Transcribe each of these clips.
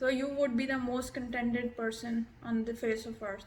so you would be the most contented person on the face of earth.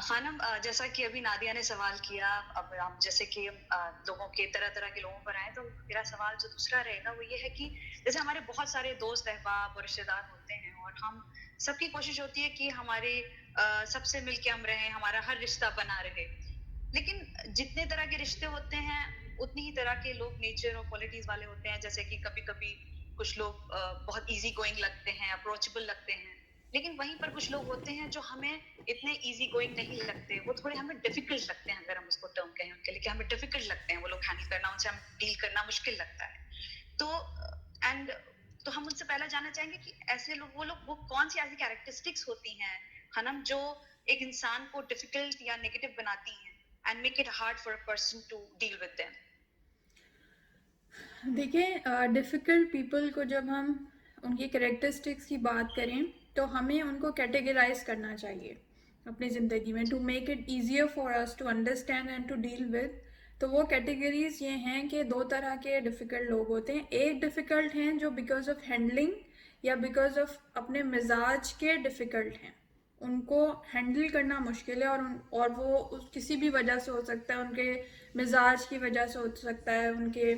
خانم جیسا کہ ابھی Nadia نے سوال کیا، اب ہم جیسے کہ لوگوں کے طرح طرح کے لوگوں پر آئے، تو میرا سوال جو دوسرا رہے گا وہ یہ ہے کہ جیسے ہمارے بہت سارے دوست احباب اور رشتے دار ہوتے ہیں، اور ہم سب کی کوشش ہوتی ہے کہ ہمارے سب سے مل کے ہم رہیں، ہمارا ہر رشتہ بنا رہے، لیکن جتنے طرح کے رشتے ہوتے ہیں اتنی ہی طرح کے لوگ نیچر اور کوالٹیز والے ہوتے ہیں. جیسے کہ کبھی کبھی کچھ لوگ بہت ایزی گوئنگ لگتے ہیں، اپروچبل لگتے ہیں، لیکن وہیں پر کچھ لوگ ہوتے ہیں جو ہمیں اتنے ایزی گوئنگ نہیں لگتے، وہ تھوڑے ہمیں ڈیفیکلٹ لگتے ہیں، اگر ہم اس کو ٹرم کہیں ان کے لیے، کہ ہمیں ڈیفیکلٹ لگتے ہیں وہ لوگ ہینڈل کرنا، ان سے ہم ڈیل کرنا مشکل لگتا ہے. تو اینڈ تو ہم ان سے پہلا جاننا چاہیں گے کہ ایسے لوگ وہ کون سی ایسی کیریکٹرسٹکس ہوتی ہیں ہنم جو ایک انسان کو ڈیفیکلٹ یا نیگیٹو بناتی ہیں and make it hard for a person to deal with them. دیکھیں ڈیفیکلٹ پیپل کو جب ہم ان کی کریکٹرسٹکس کی بات کریں تو ہمیں ان کو کیٹیگرائز کرنا چاہیے اپنی زندگی میں to make it easier for us to understand and to deal with. تو وہ کیٹیگریز یہ ہیں کہ دو طرح کے ڈیفیکلٹ لوگ ہوتے ہیں. ایک ڈیفیکلٹ ہیں جو بیکاز آف ہینڈلنگ یا بیکاز آف اپنے مزاج کے ڈیفیکلٹ ہیں، ان کو ہینڈل کرنا مشکل ہے، اور وہ کسی بھی وجہ سے ہو سکتا ہے، ان کے مزاج کی وجہ سے ہو سکتا ہے، ان کے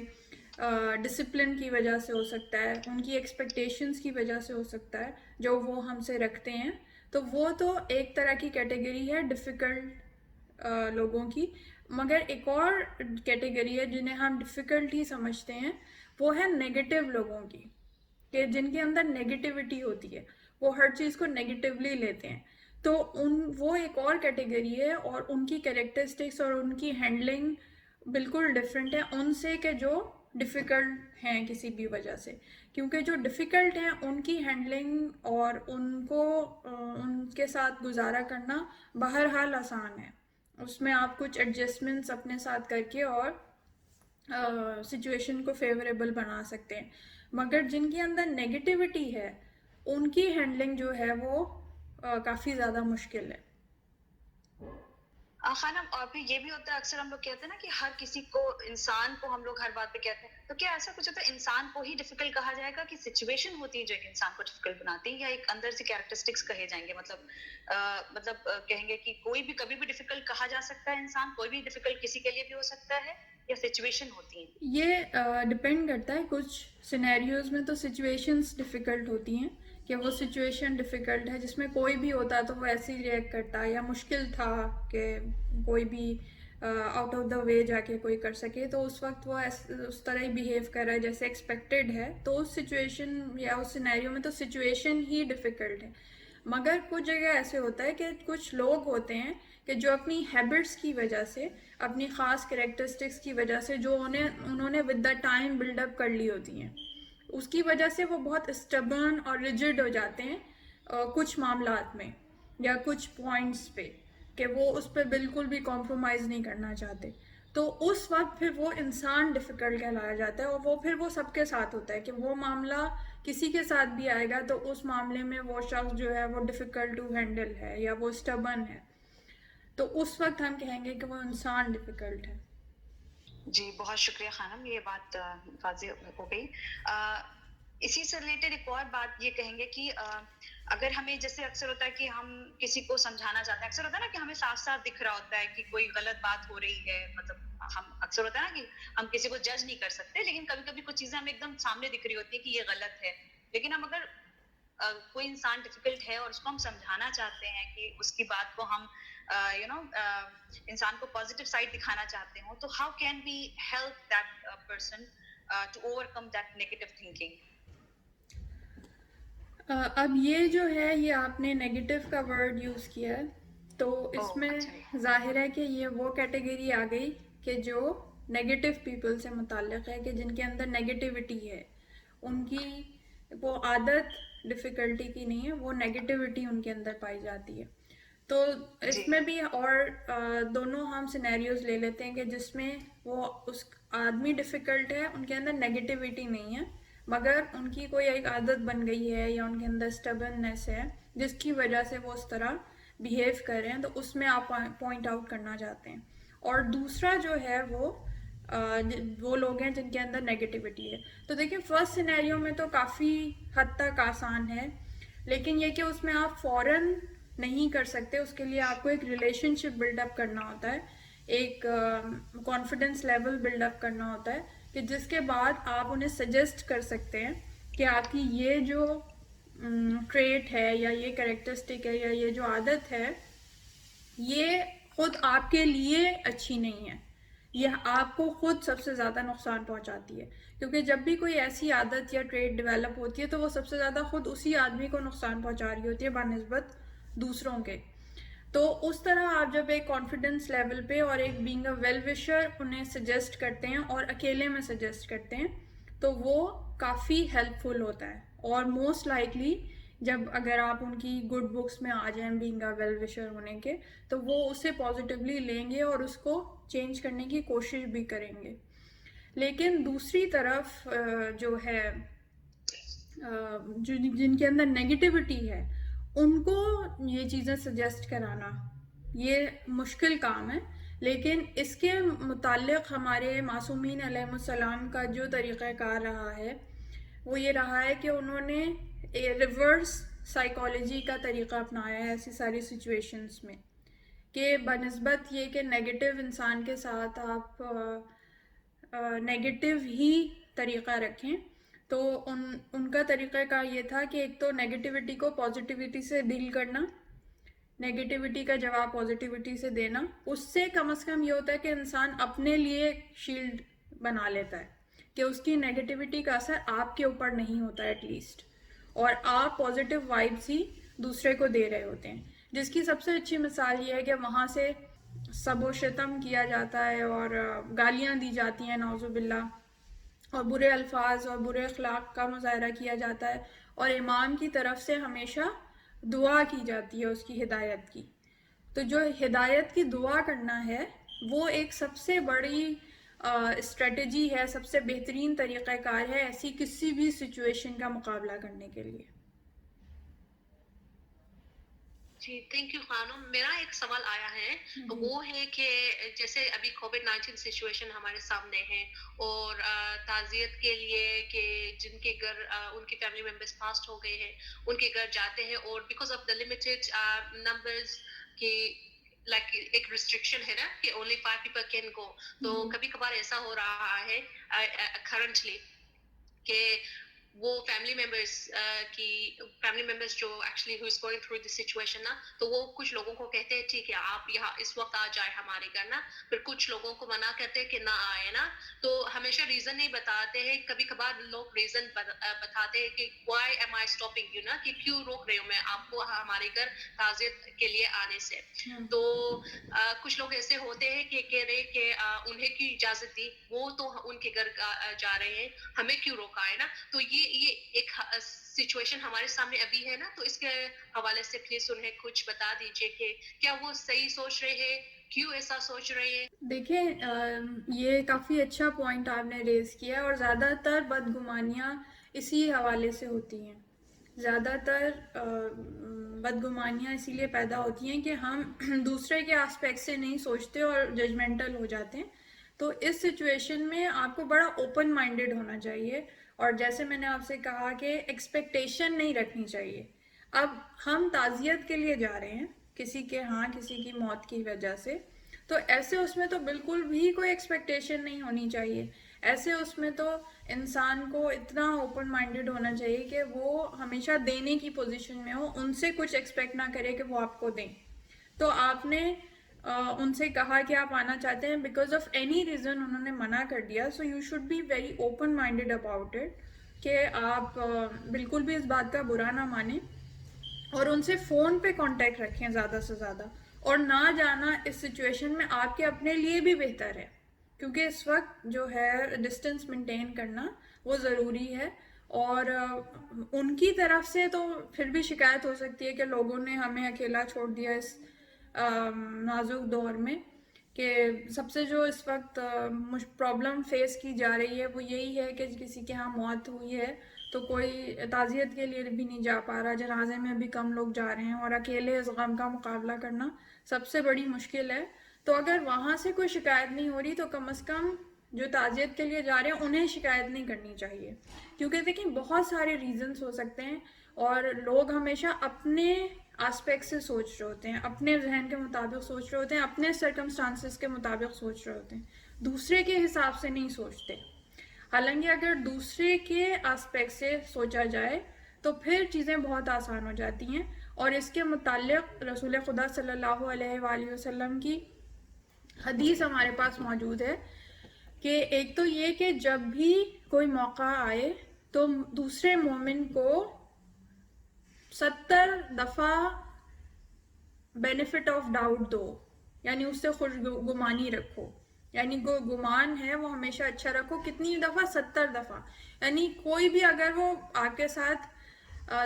ڈسپلن کی وجہ سے ہو سکتا ہے، ان کی ایکسپیکٹیشنز کی وجہ سے ہو سکتا ہے جو وہ ہم سے رکھتے ہیں. تو وہ تو ایک طرح کی کیٹیگری ہے ڈیفیکلٹ لوگوں کی. مگر ایک اور کیٹیگری ہے جنہیں ہم ڈیفیکلٹ ہی سمجھتے ہیں، وہ ہے نیگیٹو لوگوں کی، کہ جن کے اندر نیگیٹیوٹی ہوتی ہے، وہ ہر چیز کو نیگیٹیولی لیتے ہیں. تو وہ ایک اور کیٹیگری ہے، اور ان کی کیریکٹرسٹکس اور ان کی ہینڈلنگ بالکل ڈفرینٹ ہے ان سے کہ جو ڈیفیکلٹ ہیں کسی بھی وجہ سے. کیونکہ جو ڈیفیکلٹ ہیں ان کی ہینڈلنگ اور ان کو ان کے ساتھ گزارا کرنا بہرحال آسان ہے، اس میں آپ کچھ ایڈجسٹمنٹس اپنے ساتھ کر کے اور سچویشن کو فیوریبل بنا سکتے ہیں. مگر جن کے اندر نیگیٹیوٹی ہے ان کی ہینڈلنگ جو ہے وہ کافی زیادہ مشکل ہے. خانم اور پھر یہ بھی ہوتا ہے، اکثر ہم لوگ کہتے ہیں نا کہ ہر کسی کو، انسان کو ہم لوگ ہر بات پہ کہتے ہیں، تو کیا ایسا کچھ ہوتا ہے انسان کو ہی ڈیفیکلٹ کہا جائے گا کہ سچویشن ہوتی ہے جو ایک انسان کو ڈیفیکلٹ بناتی ہے، یا ایک اندر سے کیریکٹرسٹکس کہے جائیں گے؟ مطلب کہیں گے کہ کوئی بھی کبھی بھی ڈیفیکلٹ کہا جا سکتا ہے، انسان کوئی بھی ڈیفیکلٹ کسی کے لیے بھی ہو سکتا ہے، یا سچویشن ہوتی ہیں؟ یہ ڈپینڈ کرتا ہے. کچھ سینیریوز میں تو سچویشنز ڈیفیکلٹ ہوتی ہیں، کہ وہ سچویشن ڈیفیکلٹ ہے جس میں کوئی بھی ہوتا تو وہ ایسے ہی ریئیکٹ کرتا، یا مشکل تھا کہ کوئی بھی آؤٹ آف دا وے جا کے کوئی کر سکے، تو اس وقت وہ اس طرح ہی بیہیو کر رہا ہے جیسے ایکسپیکٹڈ ہے. تو اس سچویشن یا اس سینیریو میں تو سچویشن ہی ڈیفیکلٹ ہے. مگر کچھ جگہ ایسے ہوتا ہے کہ کچھ لوگ ہوتے ہیں کہ جو اپنی ہیبٹس کی وجہ سے، اپنی خاص کریکٹرسٹکس کی وجہ سے، جو انہوں نے with the time build up کر لی ہوتی ہیں، اس کی وجہ سے وہ بہت اسٹبرن اور ریجڈ ہو جاتے ہیں کچھ معاملات میں یا کچھ پوائنٹس پہ، کہ وہ اس پہ بالکل بھی کمپرومائز نہیں کرنا چاہتے. تو اس وقت پھر وہ انسان ڈیفیکلٹ کہلایا جاتا ہے، اور پھر وہ سب کے ساتھ ہوتا ہے کہ وہ معاملہ کسی کے ساتھ بھی آئے گا تو اس معاملے میں وہ شخص جو ہے وہ ڈیفیکلٹ ٹو ہینڈل ہے یا وہ اسٹبرن ہے، تو اس وقت ہم کہیں گے کہ وہ انسان ڈیفیکلٹ ہے. جی بہت شکریہ خانم، یہ بات واضح ہو گئی. اسی سے ریلیٹڈ ایک اور بات یہ کہیں گے کہ اگر ہمیں، جیسے اکثر ہوتا ہے کہ ہم کسی کو سمجھانا چاہتے ہیں، اکثر ہوتا ہے نا کہ ہمیں صاف صاف دکھ رہا ہوتا ہے کہ کوئی غلط بات ہو رہی ہے، مطلب ہم اکثر ہوتا ہے نا کہ ہم کسی کو جج نہیں کر سکتے، لیکن کبھی کبھی کچھ چیزیں ہمیں ایک دم سامنے دکھ رہی ہوتی ہیں کہ یہ غلط ہے. لیکن ہم اگر کوئی انسان ڈیفیکلٹ ہے اور اس کو ہم سمجھانا چاہتے ہیں کہ اس کی بات کو ہم انسان کو پازیٹیو سائڈ دکھانا چاہتے ہوں، تو how can we help that person to overcome that negative thinking? اب یہ جو ہے، یہ آپ نے نیگیٹو کا ورڈ یوز کیا ہے، تو اس میں ظاہر ہے کہ یہ وہ کیٹیگری آ گئی کہ جو نیگیٹو پیپل سے متعلق ہے، کہ جن کے اندر نیگیٹیوٹی ہے، ان کی وہ عادت ڈیفیکلٹی کی نہیں ہے، وہ نیگیٹیوٹی ان کے اندر پائی جاتی ہے. تو اس میں بھی اور دونوں ہم سینیریوز لے لیتے ہیں کہ جس میں وہ اس آدمی ڈیفیکلٹ ہے، ان کے اندر نیگیٹیوٹی نہیں ہے، مگر ان کی کوئی ایک عادت بن گئی ہے یا ان کے اندر اسٹبرنس ہے جس کی وجہ سے وہ اس طرح بیہیو کر رہے ہیں، تو اس میں آپ پوائنٹ آؤٹ کرنا چاہتے ہیں. اور دوسرا جو ہے وہ لوگ ہیں جن کے اندر نیگیٹیوٹی ہے. تو دیکھیں فرسٹ سینیریو میں تو کافی حد تک آسان ہے، لیکن یہ کہ اس میں آپ فوراً نہیں کر سکتے. اس کے لیے آپ کو ایک ریلیشن شپ بلڈ اپ کرنا ہوتا ہے, ایک کانفیڈنس لیول بلڈ اپ کرنا ہوتا ہے, کہ جس کے بعد آپ انہیں سجیسٹ کر سکتے ہیں کہ آپ کی یہ جو ٹریٹ ہے یا یہ کریکٹرسٹک ہے یا یہ جو عادت ہے یہ خود آپ کے لیے اچھی نہیں ہے, یہ آپ کو خود سب سے زیادہ نقصان پہنچاتی ہے. کیونکہ جب بھی کوئی ایسی عادت یا ٹریٹ ڈیولپ ہوتی ہے تو وہ سب سے زیادہ خود اسی آدمی کو نقصان پہنچا رہی ہوتی ہے بنسبت دوسروں کے. تو اس طرح آپ جب ایک کانفیڈنس لیول پہ اور ایک بینگ اے ویل وشر انہیں سجیسٹ کرتے ہیں اور اکیلے میں سجیسٹ کرتے ہیں تو وہ کافی ہیلپ فل ہوتا ہے. اور موسٹ لائکلی جب اگر آپ ان کی گڈ بکس میں آ جائیں بینگ اے ویل وشر ہونے کے, تو وہ اسے پازیٹیولی لیں گے اور اس کو چینج کرنے کی کوشش بھی کریں گے. لیکن دوسری طرف جو ہے جن کے اندر نیگیٹیوٹی ہے ان کو یہ چیزیں سجیسٹ کرانا یہ مشکل کام ہے. لیکن اس کے متعلق ہمارے معصومین علیہ السلام کا جو طریقہ کار رہا ہے وہ یہ رہا ہے کہ انہوں نے ریورس سائیکالوجی کا طریقہ اپنایا ہے ایسی ساری سچویشنز میں, کہ بنسبت یہ کہ نیگیٹو انسان کے ساتھ آپ نیگیٹو ہی طریقہ رکھیں, تو ان کا طریقہ کار یہ تھا کہ ایک تو نیگیٹیوٹی کو پازیٹیوٹی سے ڈیل کرنا, نیگیٹیوٹی کا جواب پازیٹیوٹی سے دینا. اس سے کم از کم یہ ہوتا ہے کہ انسان اپنے لیے شیلڈ بنا لیتا ہے کہ اس کی نیگیٹیوٹی کا اثر آپ کے اوپر نہیں ہوتا ایٹ لیسٹ, اور آپ پازیٹیو وائبس ہی دوسرے کو دے رہے ہوتے ہیں. جس کی سب سے اچھی مثال یہ ہے کہ وہاں سے سب و شتم کیا جاتا ہے اور گالیاں دی جاتی ہیں نعوذ باللہ, اور برے الفاظ اور برے اخلاق کا مظاہرہ کیا جاتا ہے, اور امام کی طرف سے ہمیشہ دعا کی جاتی ہے اس کی ہدایت کی. تو جو ہدایت کی دعا کرنا ہے وہ ایک سب سے بڑی اسٹریٹجی ہے, سب سے بہترین طریقہ کار ہے ایسی کسی بھی سچویشن کا مقابلہ کرنے کے لیے. جی تھینک یو خانم. میرا ایک سوال آیا ہے, وہ ہے کہ جیسے ابھی کووڈ-19 سچویشن ہمارے سامنے ہے اور تعزیت کے لیے کہ جن کے گھر ان کی فیملی ممبرس پاسڈ ہو گئے ہیں ان کے گھر جاتے ہیں, اور because of the limited numbers کی لائک ایک ریسٹرکشن ہے نا کہ اونلی 5 پیپل کین گو, تو کبھی کبھار ایسا ہو رہا ہے کرنٹلی کہ وہ فیملی ممبرس جو actually who is going through this situation نا, تو وہ کچھ لوگوں کو کہتے ہیں ٹھیک ہے آپ یہاں اس وقت آ جائے ہمارے گھر نا, پھر کچھ لوگوں کو منع کرتے ہیں کہ نہ آئے نا. تو ہمیشہ ریزن نہیں بتاتے ہیں, کبھی کبھار لوگ ریزن بتاتے ہیں کہ why am I stopping you نا, کہ کیوں روک رہے ہوں میں آپ کو ہمارے گھر تعزیت کے لیے آنے سے. تو کچھ لوگ ایسے ہوتے ہیں کہ کہہ رہے کہ انہیں کیوں اجازت دی, وہ تو ان کے گھر جا رہے ہیں, ہمیں کیوں روکا ہے نا. تو یہ ایک سچویشن ہمارے سامنے ابھی ہے نا, تو اس کے حوالے سے پلیز انہیں کچھ بتا دیجیے کہ کیا وہ صحیح سوچ رہے ہیں, کیوں ایسا سوچ رہے ہیں. دیکھیں یہ کافی اچھا پوائنٹ آپ نے ریز کیا, اور زیادہ تر بدگمانیاں اسی حوالے سے ہوتی ہیں. زیادہ تر بدگمانیاں اسی لیے پیدا ہوتی ہیں کہ ہم دوسرے کے آسپیکٹ سے نہیں سوچتے اور ججمنٹل ہو جاتے ہیں. تو اس سچویشن میں آپ کو بڑا اوپن مائنڈیڈ ہونا چاہیے, اور جیسے میں نے آپ سے کہا کہ ایکسپیکٹیشن نہیں رکھنی چاہیے. اب ہم تعزیت کے لیے جا رہے ہیں کسی کے ہاں کسی کی موت کی وجہ سے, تو ایسے اس میں تو بالکل بھی کوئی ایکسپیکٹیشن نہیں ہونی چاہیے. ایسے اس میں تو انسان کو اتنا اوپن مائنڈیڈ ہونا چاہیے کہ وہ ہمیشہ دینے کی پوزیشن میں ہو, ان سے کچھ ایکسپیکٹ نہ کرے کہ وہ آپ کو دیں. تو آپ نے ان سے کہا کہ آپ آنا چاہتے ہیں, بیکاز آف اینی ریزن انہوں نے منع کر دیا, so you should be very open minded about it, کہ آپ بالکل بھی اس بات کا برا نہ مانیں, اور ان سے فون پہ کانٹیکٹ رکھیں زیادہ سے زیادہ. اور نہ جانا اس سچویشن میں آپ کے اپنے لیے بھی بہتر ہے, کیونکہ اس وقت جو ہے ڈسٹینس مینٹین کرنا وہ ضروری ہے. اور ان کی طرف سے تو پھر بھی شکایت ہو سکتی ہے کہ لوگوں نے ہمیں اکیلا چھوڑ دیا اس نازک دور میں, کہ سب سے جو اس وقت پرابلم فیس کی جا رہی ہے وہ یہی ہے کہ کسی کے ہاں موت ہوئی ہے تو کوئی تعزیت کے لیے بھی نہیں جا پا رہا, جنازے میں بھی کم لوگ جا رہے ہیں, اور اکیلے اس غم کا مقابلہ کرنا سب سے بڑی مشکل ہے. تو اگر وہاں سے کوئی شکایت نہیں ہو رہی تو کم از کم جو تعزیت کے لیے جا رہے ہیں انہیں شکایت نہیں کرنی چاہیے, کیونکہ دیکھیں بہت سارے ریزنز ہو سکتے ہیں, اور لوگ ہمیشہ اپنے آسپیکٹ سے سوچ رہے ہوتے ہیں، اپنے ذہن کے مطابق سوچ رہے ہوتے ہیں، اپنے سرکمسٹانسز کے مطابق سوچ رہے ہوتے ہیں، دوسرے کے حساب سے نہیں سوچتے. حالانکہ اگر دوسرے کے آسپیکٹ سے سوچا جائے تو پھر چیزیں بہت آسان ہو جاتی ہیں. اور اس کے متعلق رسول خدا صلی اللہ علیہ وآلہ وسلم کی حدیث ہمارے پاس موجود ہے کہ ایک تو یہ کہ جب بھی کوئی موقع آئے تو دوسرے مومن کو 70 دفعہ بینیفٹ آف ڈاؤٹ دو، یعنی اس سے خوش گمانی رکھو، یعنی جو گمان ہے وہ ہمیشہ اچھا رکھو. کتنی دفعہ؟ 70 دفعہ. یعنی کوئی بھی اگر وہ آپ کے ساتھ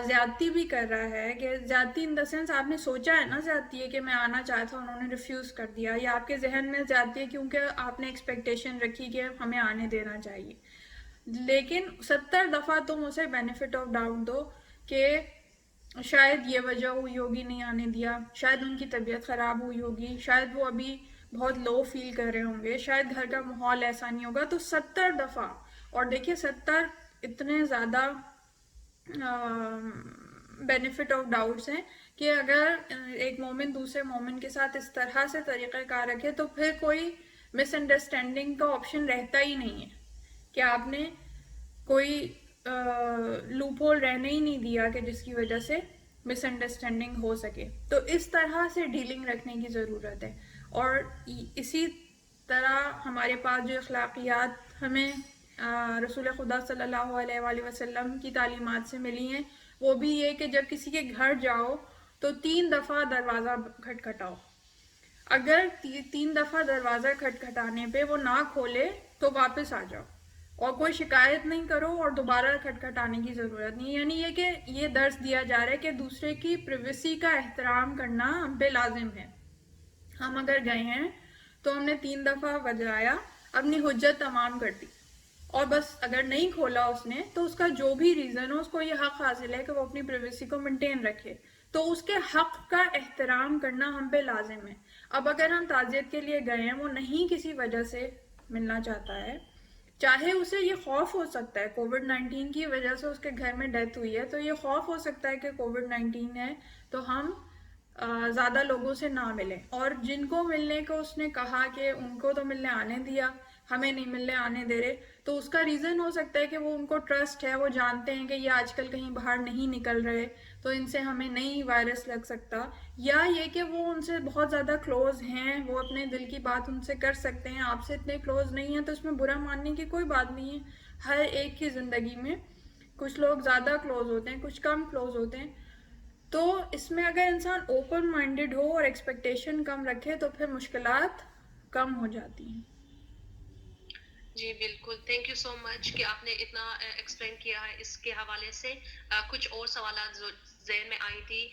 زیادتی بھی کر رہا ہے، کہ زیادتی ان دا سینس آپ نے سوچا ہے نا زیادتی ہے کہ میں آنا چاہا تھا انہوں نے ریفیوز کر دیا، یا آپ کے ذہن میں زیادتی ہے کیونکہ آپ نے ایکسپیکٹیشن رکھی کہ ہمیں آنے دینا چاہیے، لیکن 70 دفعہ تم اسے بینیفٹ آف ڈاؤٹ دو کہ شاید یہ وجہ ہوئی ہوگی نہیں آنے دیا، شاید ان کی طبیعت خراب ہوئی ہوگی، شاید وہ ابھی بہت لو فیل کر رہے ہوں گے، شاید گھر کا ماحول ایسا نہیں ہوگا. تو 70 دفعہ، اور دیکھیے 70 اتنے زیادہ بینیفٹ آف ڈاؤٹس ہیں کہ اگر ایک مومن دوسرے مومن کے ساتھ اس طرح سے طریقہ کار رکھے تو پھر کوئی مس انڈرسٹینڈنگ کا آپشن رہتا ہی نہیں ہے، کہ آپ نے کوئی لوپ ہول رہنے ہی نہیں دیا کہ جس کی وجہ سے مس انڈرسٹینڈنگ ہو سکے. تو اس طرح سے ڈیلنگ رکھنے کی ضرورت ہے. اور اسی طرح ہمارے پاس جو اخلاقیات ہمیں رسول خدا صلی اللہ علیہ وآلہ وسلم کی تعلیمات سے ملی ہیں، وہ بھی یہ کہ جب کسی کے گھر جاؤ تو 3 دفعہ دروازہ کھٹکھٹاؤ. اگر 3 دفعہ دروازہ کھٹکھٹانے پہ وہ نہ کھولے تو واپس آ جاؤ، اور کوئی شکایت نہیں کرو اور دوبارہ کھٹکھٹانے کی ضرورت نہیں. یعنی یہ کہ یہ درس دیا جا رہا ہے کہ دوسرے کی پریویسی کا احترام کرنا ہم پہ لازم ہے. ہم اگر گئے ہیں تو ہم نے 3 دفعہ بجایا، اپنی حجت تمام کر دی، اور بس اگر نہیں کھولا اس نے تو اس کا جو بھی ریزن ہو، اس کو یہ حق حاصل ہے کہ وہ اپنی پریویسی کو مینٹین رکھے. تو اس کے حق کا احترام کرنا ہم پہ لازم ہے. اب اگر ہم تعزیت کے لیے گئے ہیں، وہ نہیں کسی وجہ سے ملنا چاہتا ہے، چاہے اسے یہ خوف ہو سکتا ہے کووڈ-19 کی وجہ سے اس کے گھر میں ڈیتھ ہوئی ہے، تو یہ خوف ہو سکتا ہے کہ کووڈ-19 ہے تو ہم زیادہ لوگوں سے نہ ملیں. اور جن کو ملنے کو اس نے کہا کہ ان کو تو ملنے آنے دیا، ہمیں نہیں ملنے آنے دے رہے، تو اس کا ریزن ہو سکتا ہے کہ وہ ان کو ٹرسٹ ہے، وہ جانتے ہیں کہ یہ آج کل کہیں باہر نہیں نکل رہے تو ان سے ہمیں نہیں وائرس لگ سکتا، یا یہ کہ وہ ان سے بہت زیادہ کلوز ہیں، وہ اپنے دل کی بات ان سے کر سکتے ہیں. آپ سے اتنے کلوز نہیں ہیں تو اس میں برا ماننے کی کوئی بات نہیں ہے. ہر ایک کی زندگی میں کچھ لوگ زیادہ کلوز ہوتے ہیں، کچھ کم کلوز ہوتے ہیں. تو اس میں اگر انسان اوپن مائنڈیڈ ہو اور ایکسپیکٹیشن کم رکھے تو پھر مشکلات کم ہو جاتی ہیں. جی بالکل، تھینک یو سو مچ کہ آپ نے اتنا ایکسپلین کیا ہے اس کے حوالے سے. کچھ اور سوالات جو ذہن میں آئی تھی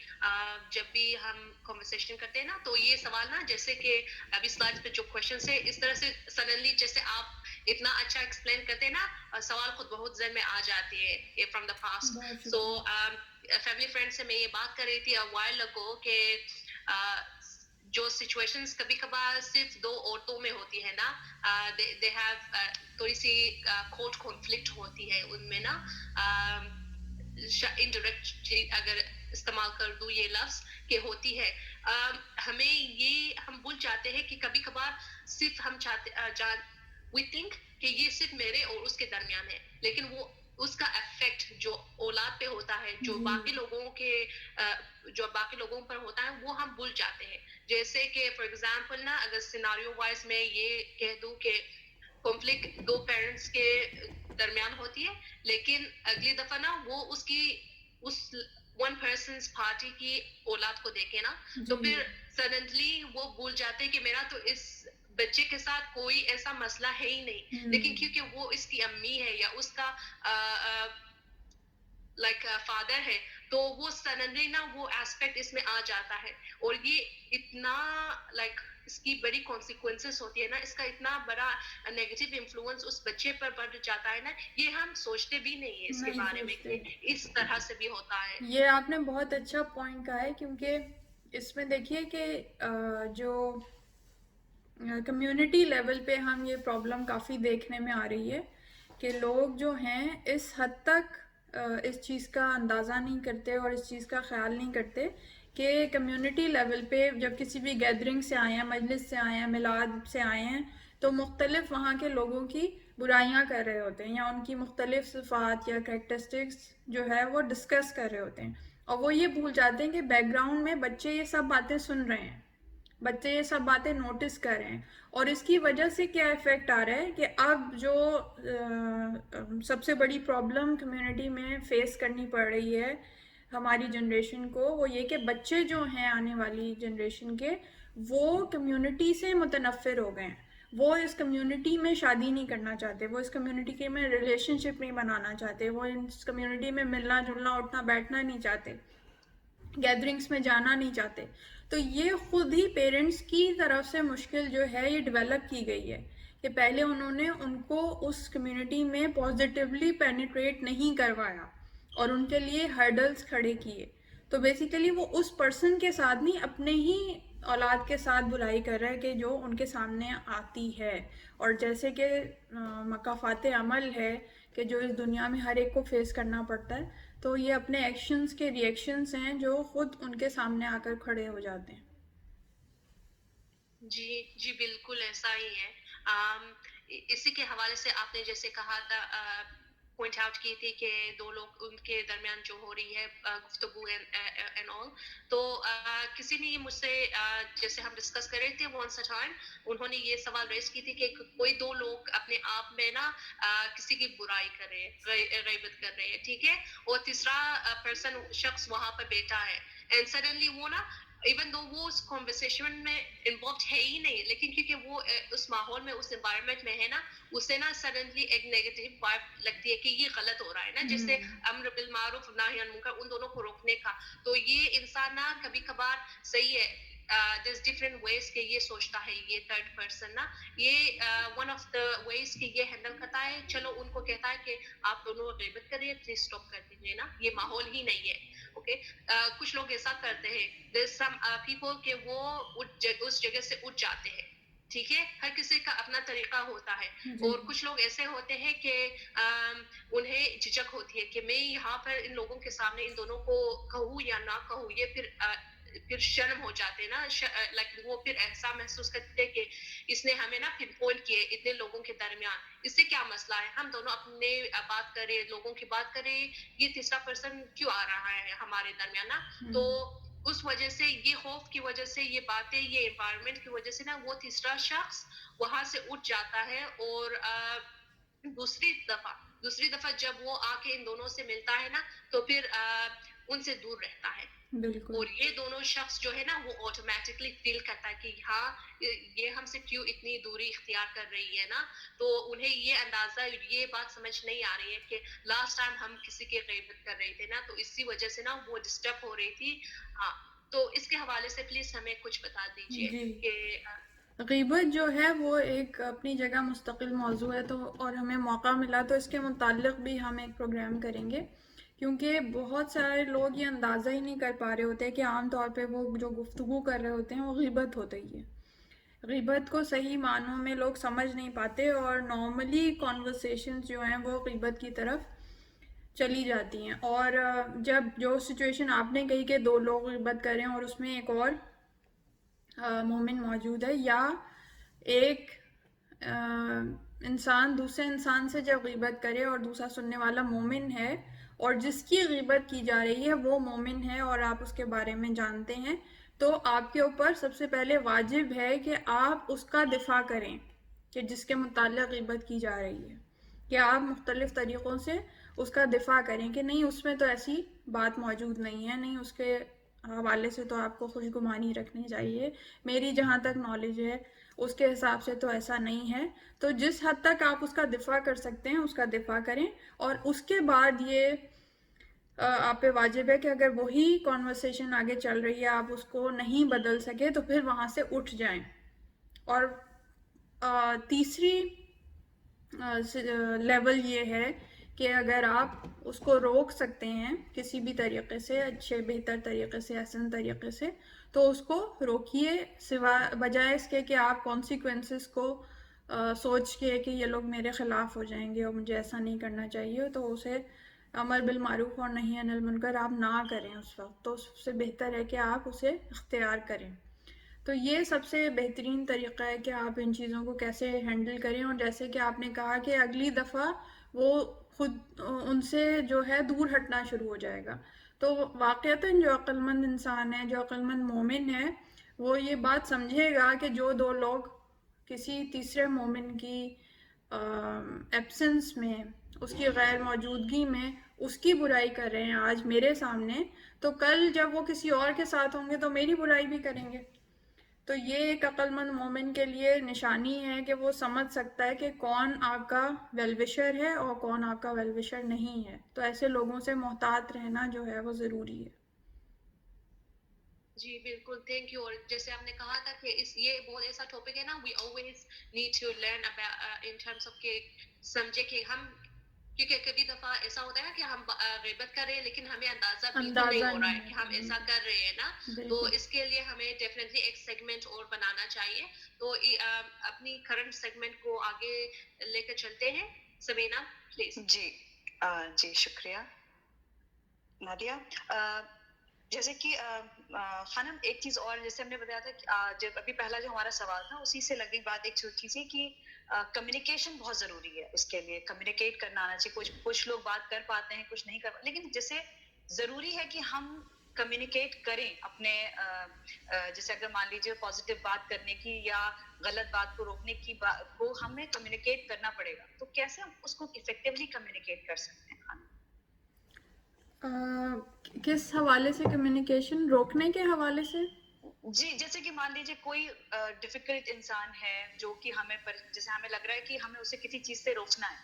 جب بھی ہم کنورسیشن کرتے ہیں نا، تو یہ سوال نا جیسے کہ ابھی سلائڈ پہ جو کوشچنس ہے اس طرح سے سڈنلی جیسے آپ اتنا اچھا ایکسپلین کرتے ہیں نا، سوال خود بہت ذہن میں آ جاتی ہے from the past. So family friend سے میں یہ بات کر رہی تھی وائل اگو کہ جو سچویشنز کبھی کبھار صرف 2 عورتوں میں ہوتی ہے نا، دے ہیو تھوڑی سی کوٹ کانفلکٹ ہوتی ہے ان میں نا، انڈائریکٹ اگر استعمال کر دوں یہ لفظ کہ ہوتی ہے. ہمیں یہ ہم بھول جاتے ہیں کہ کبھی کبھار صرف ہم چاہتے وی تھنک کہ یہ صرف میرے اور اس کے درمیان ہے، لیکن وہ اس کا افیکٹ جو اولاد پہ ہوتا ہے، جو باقی لوگوں کے جو باقی لوگوں پر ہوتا ہے، وہ ہم بھول جاتے ہیں. جیسے کہ فار ایگزامپل نا، اگر سیناریو وائز میں یہ کہہ دوں کہ کانفلکٹ 2 پیرنٹس کے درمیان ہوتی ہے، لیکن اگلی دفعہ نا وہ اس ون پرسنس پارٹی کی اولاد کو دیکھے نا، تو پھر سڈنلی وہ بھول جاتے کہ میرا تو اس بچے کے ساتھ کوئی ایسا مسئلہ ہے ہی نہیں، لیکن کیونکہ وہ اس کی امی ہے یا اس کا لائک فادر ہے، تو وہ سڈنلی نا وہ ایسپیکٹ اس میں آ جاتا ہے. اور یہ اتنا لائک اس کی بڑی کانسیکوینسز ہوتی ہے نا، اس کا اتنا بڑا نیگیٹو انفلوئنس اس بچے پر پڑ جاتا ہے نا، یہ ہم سوچتے بھی نہیں ہیں اس کے بارے میں کہ اس طرح سے بھی ہوتا ہے. یہ آپ نے بہت اچھا پوائنٹ کہا ہے، کیونکہ اس میں دیکھیے کہ جو کمیونٹی لیول پہ ہم یہ پرابلم کافی دیکھنے میں آ رہی ہے کہ لوگ جو ہیں اس حد تک اس چیز کا اندازہ نہیں کرتے اور اس چیز کا خیال نہیں کرتے کہ کمیونٹی لیول پہ جب کسی بھی گیدرنگ سے آئے ہیں، مجلس سے آئے ہیں، میلاد سے آئے ہیں، تو مختلف وہاں کے لوگوں کی برائیاں کر رہے ہوتے ہیں یا ان کی مختلف صفات یا کریکٹرسٹکس جو ہے وہ ڈسکس کر رہے ہوتے ہیں، اور وہ یہ بھول جاتے ہیں کہ بیک گراؤنڈ میں بچے یہ سب باتیں سن رہے ہیں، بچے یہ سب باتیں نوٹس کر رہے ہیں، اور اس کی وجہ سے کیا ایفیکٹ آ رہا ہے کہ اب جو سب سے بڑی پرابلم کمیونٹی میں فیس کرنی پڑ رہی ہے ہماری جنریشن کو، وہ یہ کہ بچے جو ہیں آنے والی جنریشن کے، وہ کمیونٹی سے متنفر ہو گئے ہیں، وہ اس کمیونٹی میں شادی نہیں کرنا چاہتے، وہ اس کمیونٹی کے میں ریلیشن شپ نہیں بنانا چاہتے، وہ اس کمیونٹی میں ملنا جلنا اٹھنا بیٹھنا نہیں چاہتے، گیدرنگس میں جانا نہیں چاہتے. تو یہ خود ہی پیرنٹس کی طرف سے مشکل جو ہے یہ ڈیولپ کی گئی ہے کہ پہلے انہوں نے ان کو اس کمیونٹی میں پازیٹیولی پینیٹریٹ نہیں کروایا اور ان کے لیے ہرڈلز کھڑے کیے. تو بیسیکلی وہ اس پرسن کے ساتھ نہیں، اپنے ہی اولاد کے ساتھ برائی کر رہا ہے کہ جو ان کے سامنے آتی ہے، اور جیسے کہ مکافات عمل ہے کہ جو اس دنیا میں ہر ایک کو فیس کرنا پڑتا ہے، تو یہ اپنے ایکشنز کے ریئیکشنز ہیں جو خود ان کے سامنے آ کر کھڑے ہو جاتے ہیں. جی جی بالکل ایسا ہی ہے. اسی کے حوالے سے آپ نے جیسے کہا تھا، پوائنٹ آؤٹ کی تھی کہ دو لوگ ان کے درمیان جو ہو رہی ہے گفتگو اینڈ آل، تو کسی نے یہ مجھ سے جیسے ہم ڈسکس کر رہے تھے ونس اے ٹائم، انہوں نے یہ سوال ریز کی تھی کہ کوئی دو لوگ اپنے آپ میں نا کسی کی برائی کر رہے ہیں، غیبت کر رہے ہیں، ٹھیک ہے، اور تیسرا پرسن شخص وہاں پہ بیٹھا ہے، اینڈ سڈنلی وہ نا ایون دو وہ اس کانورسیشن میں انوالوڈ ہے ہی نہیں، لیکن کیونکہ وہ اس ماحول میں اس انوائرمنٹ میں ہے نا، اسے نا سڈنلی ایک نیگیٹو وائب لگتی ہے کہ یہ غلط ہو رہا ہے نا، جیسے امر بالمعروف نہی عن المنکر، ان دونوں کو روکنے کا. تو یہ انسان نا کبھی کبھار صحیح ہے، there's different ways کہ یہ سوچتا ہے یہ تھرڈ پرسن نا، یہ ون آف دا ویز کہ یہ ہینڈل کرتا ہے. چلو ان کو کہتا ہے کہ آپ دونوں غیبت کریے، پلیز اسٹاپ کر دیجیے نا، یہ ماحول ہی نہیں ہے. اوکے، کچھ لوگ ایسا کرتے ہیں، there's some people کہ وہ اس جگہ سے اٹھ جاتے ہیں، ٹھیک ہے، ہر کسی کا اپنا طریقہ ہوتا ہے. اور کچھ لوگ ایسے ہوتے ہیں کہ انہیں جھجک ہوتی ہے کہ میں یہاں پر ان لوگوں کے سامنے ان دونوں کو کہوں یا نہ کہوں، یہ پھر شرم ہو جاتے نا، لائک وہ پھر ایسا محسوس کرتے کہ اس نے ہمیں نا پن پوائنٹ کیے اتنے لوگوں کے درمیان، اس سے کیا مسئلہ ہے، ہم دونوں اپنے بات کریں، لوگوں کی بات کریں، یہ تیسرا پرسن کیوں آ رہا ہے ہمارے درمیان نا. تو اس وجہ سے، یہ خوف کی وجہ سے، یہ باتیں، یہ انوائرمنٹ کی وجہ سے نا وہ تیسرا شخص وہاں سے اٹھ جاتا ہے، اور دوسری دفعہ جب وہ آ کے ان دونوں سے ملتا ہے نا تو پھر ان سے دور رہتا ہے. بالکل. اور یہ دونوں شخص جو ہے نا وہ آٹومیٹکلی فیل کرتا ہے کہ ہاں یہ ہم سے کیوں اتنی دوری اختیار کر رہی ہے نا. تو انہیں یہ اندازہ، یہ بات سمجھ نہیں آ رہی ہے کہ لاسٹ ٹائم ہم کسی کی غیبت کر رہے تھے نا، تو اسی وجہ سے نا وہ ڈسٹرب ہو رہی تھی. ہاں، تو اس کے حوالے سے پلیز ہمیں کچھ بتا دیجیے کہ غیبت جو ہے وہ ایک اپنی جگہ مستقل موضوع ہے، تو اور ہمیں موقع ملا تو اس کے متعلق بھی ہم ایک پروگرام کریں گے، کیونکہ بہت سارے لوگ یہ اندازہ ہی نہیں کر پا رہے ہوتے کہ عام طور پہ وہ جو گفتگو کر رہے ہوتے ہیں وہ غیبت ہوتا ہی ہے. غیبت کو صحیح معنوں میں لوگ سمجھ نہیں پاتے، اور نارملی کانورسیشنز جو ہیں وہ غیبت کی طرف چلی جاتی ہیں. اور جب جو سچویشن آپ نے کہی کہ دو لوگ غیبت کریں اور اس میں ایک اور مومن موجود ہے، یا ایک انسان دوسرے انسان سے جب غیبت کرے اور دوسرا سننے والا مومن ہے، اور جس کی غیبت کی جا رہی ہے وہ مومن ہے اور آپ اس کے بارے میں جانتے ہیں، تو آپ کے اوپر سب سے پہلے واجب ہے کہ آپ اس کا دفاع کریں کہ جس کے متعلق غیبت کی جا رہی ہے، کہ آپ مختلف طریقوں سے اس کا دفاع کریں کہ نہیں، اس میں تو ایسی بات موجود نہیں ہے، نہیں، اس کے حوالے سے تو آپ کو خوش گمانی رکھنی چاہیے، میری جہاں تک نالج ہے اس کے حساب سے تو ایسا نہیں ہے. تو جس حد تک آپ اس کا دفاع کر سکتے ہیں اس کا دفاع کریں، اور اس کے بعد یہ آپ پہ واجب ہے کہ اگر وہی کانورسیشن آگے چل رہی ہے، آپ اس کو نہیں بدل سکے تو پھر وہاں سے اٹھ جائیں. اور تیسری لیول یہ ہے کہ اگر آپ اس کو روک سکتے ہیں کسی بھی طریقے سے، اچھے بہتر طریقے سے، احسن طریقے سے، تو اس کو روکیے، بجائے اس کے کہ آپ کانسیکوینسز کو سوچ کے کہ یہ لوگ میرے خلاف ہو جائیں گے اور مجھے ایسا نہیں کرنا چاہیے، تو اسے امر بالمعروف اور نہی عن المنکر آپ نہ کریں اس وقت، تو اس سے بہتر ہے کہ آپ اسے اختیار کریں. تو یہ سب سے بہترین طریقہ ہے کہ آپ ان چیزوں کو کیسے ہینڈل کریں. اور جیسے کہ آپ نے کہا کہ اگلی دفعہ وہ خود ان سے جو ہے دور ہٹنا شروع ہو جائے گا. تو واقعتاً جو عقل مند انسان ہے، جو عقل مند مومن ہے، وہ یہ بات سمجھے گا کہ جو دو لوگ کسی تیسرے مومن کی ایبسنس میں، اس کی غیر موجودگی میں اس کی برائی کر رہے ہیں آج میرے سامنے، تو کل جب وہ کسی اور کے ساتھ ہوں گے تو میری برائی بھی کریں گے. تو یہ ایک عقل مند مومن کے لیے نشانی ہے کہ وہ سمجھ سکتا ہے کہ کون آپ کا ویل وشر ہے اور کون آپ کا ویل وشر نہیں ہے. تو ایسے لوگوں سے محتاط رہنا جو ہے وہ ضروری ہے. جی بالکل، تھینک یو. اور جیسے آپ نے کہا تھا کہ یہ بہت ایسا ٹاپک ہے نا، we always need to learn in terms of کہ سمجھے کہ ہم، کیونکہ کبھی دفعہ ایسا ہوتا ہے نا کہ ہم غیبت کر رہے ہیں لیکن ہمیں اندازہ بالکل نہیں ہو رہا ہے کہ ہم ایسا کر رہے ہیں نا. تو اس کے لیے ہمیں ڈیفینیٹلی ایک سیگمنٹ اور بنانا چاہیے. تو اپنی کرنٹ سیگمنٹ کو آگے لے کر چلتے ہیں. سبینہ پلیز. جی شکریہ نادیہ. جیسے کہ خانم ایک چیز اور جیسے ہم نے بتایا تھا کہ جب ابھی پہلا جو ہمارا سوال تھا اسی سے لگی بات ایک چھوٹی سی کہ کمیونیکیشن بہت ضروری ہے. اس کے لیے کمیونیکیٹ کرنا آنا چاہیے. کچھ لوگ بات کر پاتے ہیں، کچھ نہیں کر پاتے، لیکن جیسے ضروری ہے کہ ہم کمیونیکیٹ کریں اپنے جیسے اگر مان لیجیے پازیٹیو بات کرنے کی یا غلط بات کو روکنے کی بات کو ہمیں کمیونیکیٹ کرنا پڑے گا. تو کیسے ہم اس کو افیکٹولی کمیونیکیٹ کر سکتے ہیں خانم؟ کس حوالے سے کمیونیکیشن روکنے کے حوالے سے؟ جی جیسے کہ مان لیجیے کوئی ڈیفیکلٹ انسان ہے جو کہ ہمیں جیسے ہمیں لگ رہا ہے کہ ہمیں اسے کسی چیز سے روکنا ہے.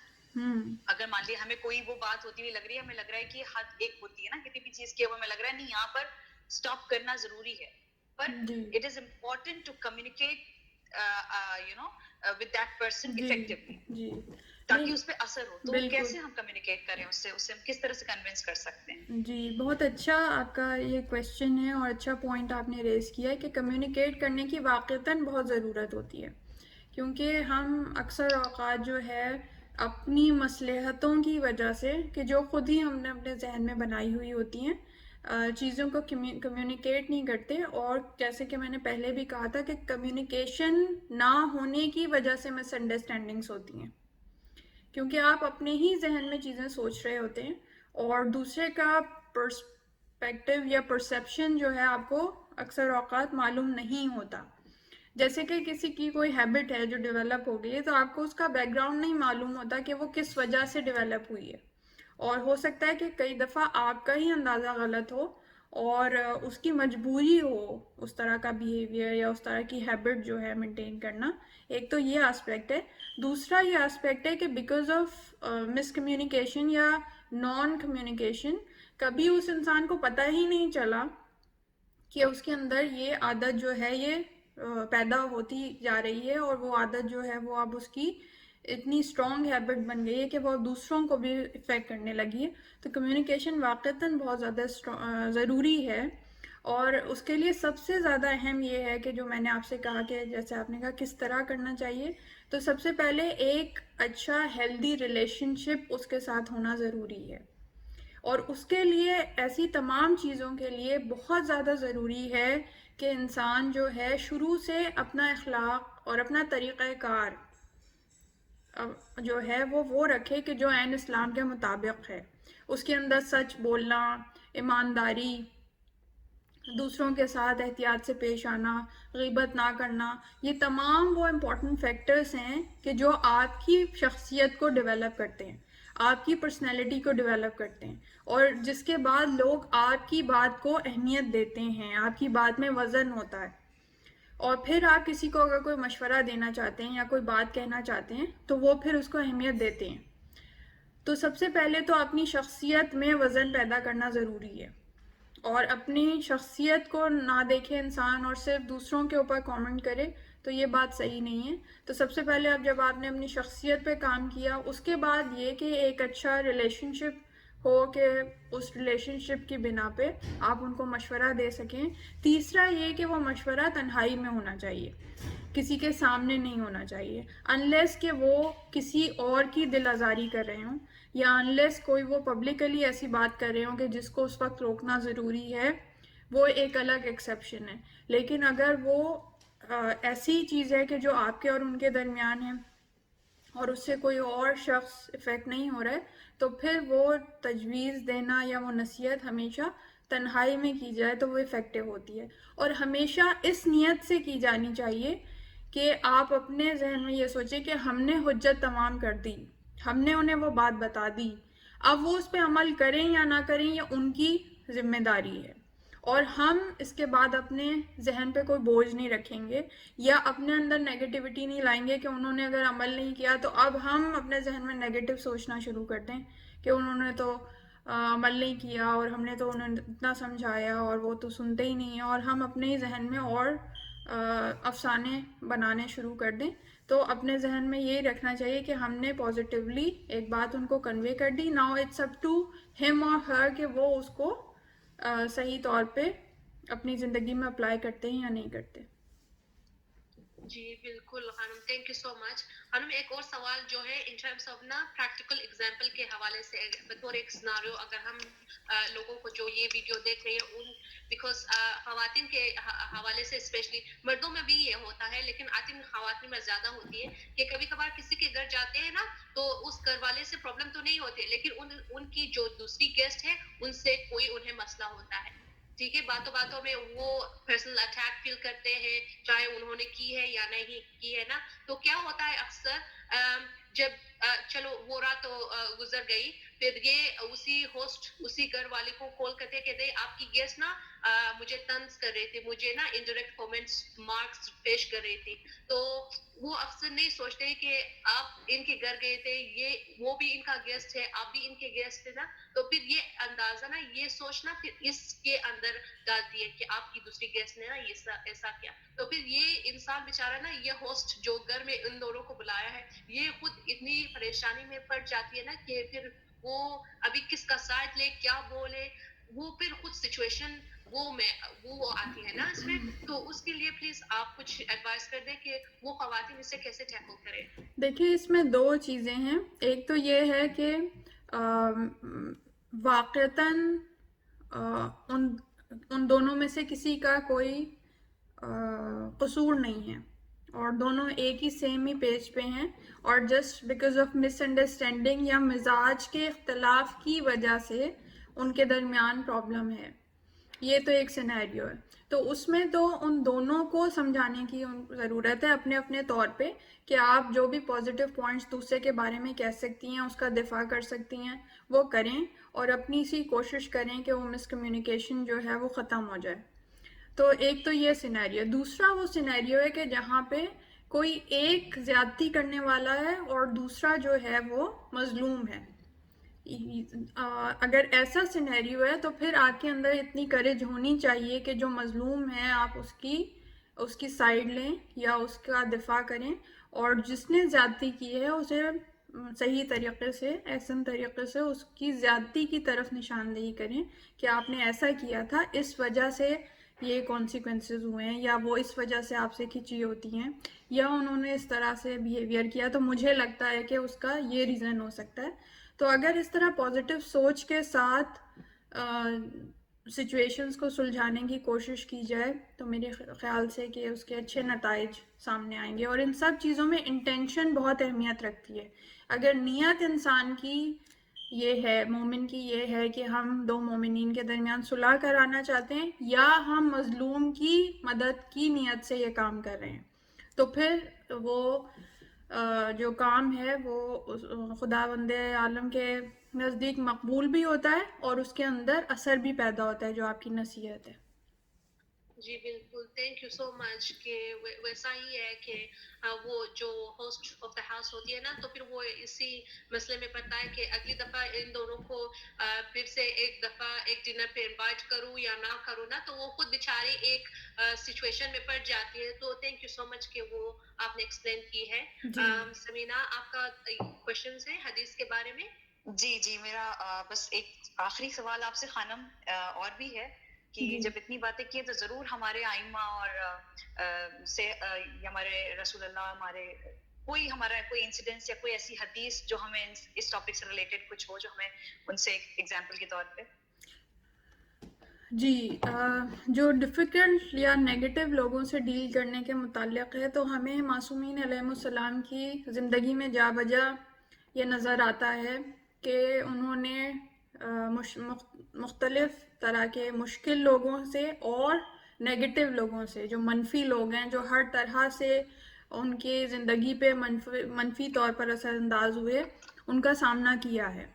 اگر مان لیے ہمیں کوئی وہ بات ہوتی ہوئی لگ رہی ہے، ہمیں لگ رہا ہے کہ حد ایک ہوتی ہے نا کسی بھی چیز کی، وہ ہمیں لگ رہا ہے نہیں یہاں پر اسٹاپ کرنا ضروری ہے. پر it is important to communicate with that person effectively تاکہ اس پہ اثر ہو. تو کیسے ہم کمیونیکیٹ کریں اس سے ہم کس طرح سے کنونس کر سکتے ہیں؟ جی بہت اچھا آپ کا یہ کویشچن ہے اور اچھا پوائنٹ آپ نے ریز کیا ہے کہ کمیونیکیٹ کرنے کی واقعتاً بہت ضرورت ہوتی ہے. کیونکہ ہم اکثر اوقات جو ہے اپنی مصلحتوں کی وجہ سے، کہ جو خود ہی ہم نے اپنے ذہن میں بنائی ہوئی ہوتی ہیں، چیزوں کو کمیونیکیٹ نہیں کرتے. اور جیسے کہ میں نے پہلے بھی کہا تھا کہ کمیونیکیشن نہ ہونے کی وجہ سے مس انڈرسٹینڈنگس ہوتی ہیں، کیونکہ آپ اپنے ہی ذہن میں چیزیں سوچ رہے ہوتے ہیں اور دوسرے کا پرسپیکٹیو یا پرسیپشن جو ہے آپ کو اکثر اوقات معلوم نہیں ہوتا. جیسے کہ کسی کی کوئی ہیبٹ ہے جو ڈیولپ ہو گئی ہے، تو آپ کو اس کا بیک گراؤنڈ نہیں معلوم ہوتا کہ وہ کس وجہ سے ڈیولپ ہوئی ہے. اور ہو سکتا ہے کہ کئی دفعہ آپ کا ہی اندازہ غلط ہو اور اس کی مجبوری ہو اس طرح کا بیہیویئر یا اس طرح کی ہیبٹ جو ہے مینٹین کرنا. ایک تو یہ آسپیکٹ ہے. دوسرا یہ آسپیکٹ ہے کہ بیکاز آف مس کمیونیکیشن یا نان کمیونیکیشن کبھی اس انسان کو پتہ ہی نہیں چلا کہ اس کے اندر یہ عادت جو ہے یہ پیدا ہوتی جا رہی ہے، اور وہ عادت جو ہے وہ اب اس کی اتنی اسٹرانگ ہیبٹ بن گئی ہے کہ وہ دوسروں کو بھی افیکٹ کرنے لگی ہے. تو کمیونیکیشن واقعتاً بہت زیادہ ضروری ہے. اور اس کے لیے سب سے زیادہ اہم یہ ہے کہ جو میں نے آپ سے کہا کہ جیسے آپ نے کہا کس طرح کرنا چاہیے، تو سب سے پہلے ایک اچھا ہیلدی ریلیشن شپ اس کے ساتھ ہونا ضروری ہے. اور اس کے لیے ایسی تمام چیزوں کے لیے بہت زیادہ ضروری ہے کہ انسان جو ہے شروع سے اپنا اخلاق اور اپنا طریقہ کار جو ہے وہ رکھے کہ جو عین اسلام کے مطابق ہے. اس کے اندر سچ بولنا، ایمانداری، دوسروں کے ساتھ احتیاط سے پیش آنا، غیبت نہ کرنا، یہ تمام وہ امپورٹنٹ فیکٹرز ہیں کہ جو آپ کی شخصیت کو ڈیولپ کرتے ہیں، آپ کی پرسنالٹی کو ڈیولپ کرتے ہیں، اور جس کے بعد لوگ آپ کی بات کو اہمیت دیتے ہیں، آپ کی بات میں وزن ہوتا ہے. اور پھر آپ کسی کو اگر کوئی مشورہ دینا چاہتے ہیں یا کوئی بات کہنا چاہتے ہیں تو وہ پھر اس کو اہمیت دیتے ہیں. تو سب سے پہلے تو اپنی شخصیت میں وزن پیدا کرنا ضروری ہے، اور اپنی شخصیت کو نہ دیکھے انسان اور صرف دوسروں کے اوپر کامنٹ کرے تو یہ بات صحیح نہیں ہے. تو سب سے پہلے اب جب آپ نے اپنی شخصیت پہ کام کیا، اس کے بعد یہ کہ ایک اچھا ریلیشن شپ ہو کہ اس ریلیشن شپ کی بنا پہ آپ ان کو مشورہ دے سکیں. تیسرا یہ کہ وہ مشورہ تنہائی میں ہونا چاہیے, کسی کے سامنے نہیں ہونا چاہیے, انلیس کہ وہ کسی اور کی دل آزاری کر رہے ہوں, یا انلیس کوئی وہ پبلکلی ایسی بات کر رہے ہوں کہ جس کو اس وقت روکنا ضروری ہے, وہ ایک الگ ایکسیپشن ہے. لیکن اگر وہ ایسی چیز ہے کہ جو آپ کے اور ان کے درمیان ہے اور اس سے کوئی اور شخص افیکٹ نہیں ہو رہا ہے, تو پھر وہ تجویز دینا یا وہ نصیحت ہمیشہ تنہائی میں کی جائے تو وہ افیکٹو ہوتی ہے. اور ہمیشہ اس نیت سے کی جانی چاہیے کہ آپ اپنے ذہن میں یہ سوچیں کہ ہم نے حجت تمام کر دی, ہم نے انہیں وہ بات بتا دی, اب وہ اس پہ عمل کریں یا نہ کریں یہ ان کی ذمہ داری ہے, اور ہم اس کے بعد اپنے ذہن پہ کوئی بوجھ نہیں رکھیں گے یا اپنے اندر نیگیٹیوٹی نہیں لائیں گے کہ انہوں نے اگر عمل نہیں کیا تو اب ہم اپنے ذہن میں نیگیٹو سوچنا شروع کر دیں کہ انہوں نے تو عمل نہیں کیا اور ہم نے تو انہیں اتنا سمجھایا اور وہ تو سنتے ہی نہیں ہیں, اور ہم اپنے ہی ذہن میں اور افسانے بنانے شروع کر دیں. تو اپنے ذہن میں یہی رکھنا چاہیے کہ ہم نے پازیٹیولی ایک بات ان کو کنوے کر دی, ناؤ اٹس اپ ٹو ہم اور ہر کہ وہ اس کو صحیح طور پہ اپنی زندگی میں اپلائی کرتے ہیں یا نہیں کرتے. جی بالکل خانم, تھینک یو سو مچ. خانم ایک اور سوال جو ہے ان ٹرمس آف نا پریکٹیکل ایگزامپل کے حوالے سے, بطور ایک سناریو اگر ہم لوگوں کو جو یہ ویڈیو دیکھ رہے ہیں ان, بیکاز خواتین کے حوالے سے اسپیشلی, مردوں میں بھی یہ ہوتا ہے لیکن آئی تھنک خواتین میں زیادہ ہوتی ہے کہ کبھی کبھار کسی کے گھر جاتے ہیں نا تو اس گھر والے سے پرابلم تو نہیں ہوتی لیکن ان کی جو دوسری گیسٹ ہے ان سے کوئی انہیں مسئلہ ہوتا ہے, ٹھیک ہے, باتوں باتوں میں وہ پرسنل اٹیک فیل کرتے ہیں چاہے انہوں نے کی ہے یا نہیں کی ہے نا. تو کیا ہوتا ہے اکثر جب چلو وہ رات تو گزر گئی, پھر یہ اسی ہوسٹ اسی گھر والے کو کال کرتے کہتے آپ کی گیسٹ نا مجھے طنز کر رہی تھی, مجھے نا انڈائریکٹ کامنٹس مارکس پیش کر رہی تھی. تو وہ اکثر نہیں سوچتے کہ آپ ان کے گھر گئے تھے, یہ وہ بھی ان کا گیسٹ ہے, آپ بھی ان کے گیسٹ تھے نا, تو پھر یہ اندازہ نا یہ سوچنا پھر اس کے اندر ڈالتی ہے کہ آپ کی دوسری گیسٹ نے نا یہ ایسا کیا. تو پھر یہ انسان بیچارہ نا, یہ ہوسٹ جو گھر میں ان دونوں کو بلایا ہے, یہ خود اتنی پریشانی میں پڑ جاتی ہے نا کہ پھر وہ ابھی کس کا سائڈ لے, کیا بولے, وہ پھر خود سچویشن وہ آتی ہے نا اس میں. تو اس کے لیے پلیز آپ کچھ ایڈوائز کر دیں کہ وہ خواتین اسے کیسے ٹیکل کریں. دیکھیں اس میں دو چیزیں ہیں, ایک تو یہ ہے کہ واقعتاً ان دونوں میں سے کسی کا کوئی قصور نہیں ہے اور دونوں ایک ہی سیم ہی پیج پہ ہیں, اور just because of miss understanding یا مزاج کے اختلاف کی وجہ سے ان کے درمیان پرابلم ہے. یہ تو ایک سینیریو ہے. تو اس میں تو ان دونوں کو سمجھانے کی ضرورت ہے اپنے اپنے طور پہ کہ آپ جو بھی پازیٹیو پوائنٹس دوسرے کے بارے میں کہہ سکتی ہیں, اس کا دفاع کر سکتی ہیں, وہ کریں اور اپنی سی کوشش کریں کہ وہ مس کمیونیکیشن جو ہے وہ ختم ہو جائے. تو ایک تو یہ سینیریو. دوسرا وہ سینیریو ہے کہ جہاں پہ کوئی ایک زیادتی کرنے والا ہے اور دوسرا جو ہے وہ مظلوم ہے. اگر ایسا سینیریو ہے تو پھر آپ کے اندر اتنی کریج ہونی چاہیے کہ جو مظلوم ہے آپ اس کی سائڈ لیں یا اس کا دفاع کریں, اور جس نے زیادتی کی ہے اسے صحیح طریقے سے, احسن طریقے سے اس کی زیادتی کی طرف نشاندہی کریں کہ آپ نے ایسا کیا تھا, اس وجہ سے یہ کانسیکوینسز ہوئے ہیں, یا وہ اس وجہ سے آپ سے کھچی ہوتی ہیں, یا انہوں نے اس طرح سے بیہیویئر کیا تو مجھے لگتا ہے کہ اس کا یہ ریزن ہو سکتا ہے. تو اگر اس طرح پازیٹیو سوچ کے ساتھ سچویشنز کو سلجھانے کی کوشش کی جائے تو میرے خیال سے کہ اس کے اچھے نتائج سامنے آئیں گے. اور ان سب چیزوں میں انٹینشن بہت اہمیت رکھتی ہے. اگر نیت انسان کی یہ ہے, مومن کی یہ ہے کہ ہم دو مومنین کے درمیان صلح کرانا چاہتے ہیں یا ہم مظلوم کی مدد کی نیت سے یہ کام کر رہے ہیں, تو پھر وہ جو کام ہے وہ خداوند عالم کے نزدیک مقبول بھی ہوتا ہے اور اس کے اندر اثر بھی پیدا ہوتا ہے جو آپ کی نصیحت ہے. جی بالکل, تھینک یو سو مچ. کہ ویسا ہی ہے کہ وہ جو ہوسٹ آف دا ہاؤس ہوتی ہے نا, تو پھر وہ اسی مسئلے میں پڑتا ہے کہ اگلی دفعہ ان دونوں کو پھر سے ایک دفعہ ایک ڈنر پہ انوائٹ کروں یا نہ کروں نا, تو وہ خود بیچاری ایک سچویشن میں پڑ جاتی ہے. تو تھینک یو سو مچ کہ وہ آپ نے ایکسپلین کی ہے. سمینا, آپ کا کوشچن ہے حدیث کے بارے میں. جی میرا بس ایک آخری سوال آپ سے خانم اور بھی ہے کہ جی جب اتنی باتیں کی تو ضرور ہمارے آئمہ اور سے ہمارے رسول اللہ ہمارے ہمارا کوئی انسیڈنس یا کوئی ایسی حدیث جو ہمیں اس ٹاپک سے ریلیٹڈ کچھ ہو جو ہمیں ان سے ایک ایگزامپل کے طور پہ. جی جو ڈیفیکلٹ یا نیگیٹو لوگوں سے ڈیل کرنے کے متعلق ہے تو ہمیں معصومین علیہ السلام کی زندگی میں جا بجا یہ نظر آتا ہے کہ انہوں نے مختلف طرح کے مشکل لوگوں سے اور نیگیٹو لوگوں سے جو منفی لوگ ہیں جو ہر طرح سے ان کی زندگی پہ منفی طور پر اثر انداز ہوئے ان کا سامنا کیا ہے.